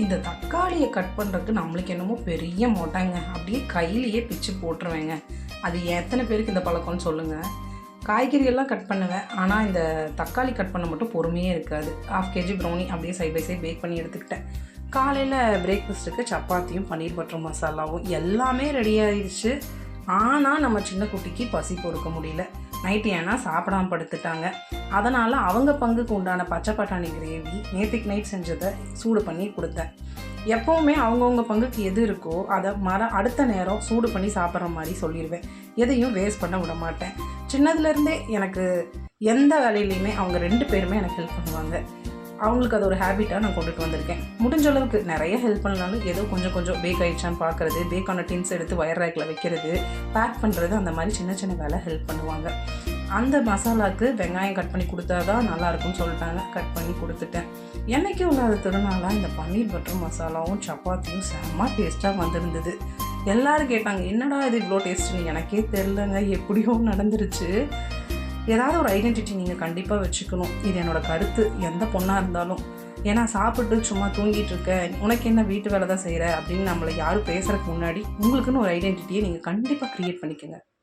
இந்த தக்காளியை கட் பண்ணுறதுக்கு நம்மளுக்கு என்னமோ பெரிய மோட்டாங்க, அப்படியே கையிலேயே பிச்சு போட்டுருவேங்க. அது எத்தனை பேருக்கு இந்த பழக்கம்னு சொல்லுங்கள். காய்கறியெல்லாம் கட் பண்ணுவேன், ஆனால் இந்த தக்காளி கட் பண்ண மட்டும் பொறுமையே இருக்காது. 1/2 kg ப்ரௌனி அப்படியே சைட் பை சைட் பேக் பண்ணி எடுத்துக்கிட்டேன். காலையில் பிரேக்ஃபாஸ்ட்டுக்கு சப்பாத்தியும் பன்னீர் பட்டர் மசாலாவும் எல்லாமே ரெடி ஆயிடுச்சு. ஆனால் நம்ம சின்ன குட்டிக்கு பசி பொறுக்க முடியல. நைட்டு ஏன்னா சாப்பிடாம படுத்துட்டாங்க. அதனால் அவங்க பங்குக்கு உண்டான பச்சை பட்டாணி கிரேவி நேற்றுக்கு நைட் செஞ்சதை சூடு பண்ணி கொடுத்தேன். எப்போவுமே அவங்கவுங்க பங்குக்கு எது இருக்கோ அதை அடுத்த நேரம் சூடு பண்ணி சாப்பிட்ற மாதிரி சொல்லிடுவேன். எதையும் வேஸ்ட் பண்ண விட மாட்டேன். சின்னதுலேருந்தே எனக்கு எந்த வேலையிலையுமே அவங்க 2 பேருமே எனக்கு ஹெல்ப் பண்ணுவாங்க. அவங்களுக்கு அது ஒரு ஹேபிட்டாக நான் கொண்டுட்டு வந்திருக்கேன். முடிஞ்ச அளவுக்கு நிறைய ஹெல்ப் பண்ணாலும் ஏதோ கொஞ்சம் கொஞ்சம் பேக் ஆகிடுச்சான்னு பார்க்குறது, பேக்கான டின்ஸ் எடுத்து வயர் ரேக்கில் வைக்கிறது, பேக் பண்ணுறது, அந்த மாதிரி சின்ன சின்ன வேலை ஹெல்ப் பண்ணுவாங்க. அந்த மசாலாவுக்கு வெங்காயம் கட் பண்ணி கொடுத்தா தான் நல்லாயிருக்கும்னு சொல்லிட்டாங்க. கட் பண்ணி கொடுத்துட்டேன். என்றைக்கும் இல்லாத திருநாளாக இந்த பன்னீர் பட்டர் மசாலாவும் சப்பாத்தியும் செம்ம டேஸ்ட்டாக வந்திருந்தது. எல்லோரும் கேட்டாங்க, என்னடா இது இவ்வளோ டேஸ்ட்டுன்னு. எனக்கே தெரிலங்க, எப்படியோ நடந்துருச்சு. ஏதாவது ஒரு ஐடென்டிட்டி நீங்கள் கண்டிப்பாக வச்சுக்கணும். இது என்னோடய கருத்து, எந்த பொண்ணாக இருந்தாலும். ஏன்னா சாப்பிட்டு சும்மா தூங்கிட்டு இருக்க, உனக்கு என்ன வீட்டு வேலை தான் செய்கிற அப்படின்னு நம்மளை யாரும் பேசுகிறதுக்கு முன்னாடி உங்களுக்குன்னு ஒரு ஐடென்டிட்டியை நீங்கள் கண்டிப்பாக க்ரியேட் பண்ணிக்கோங்க.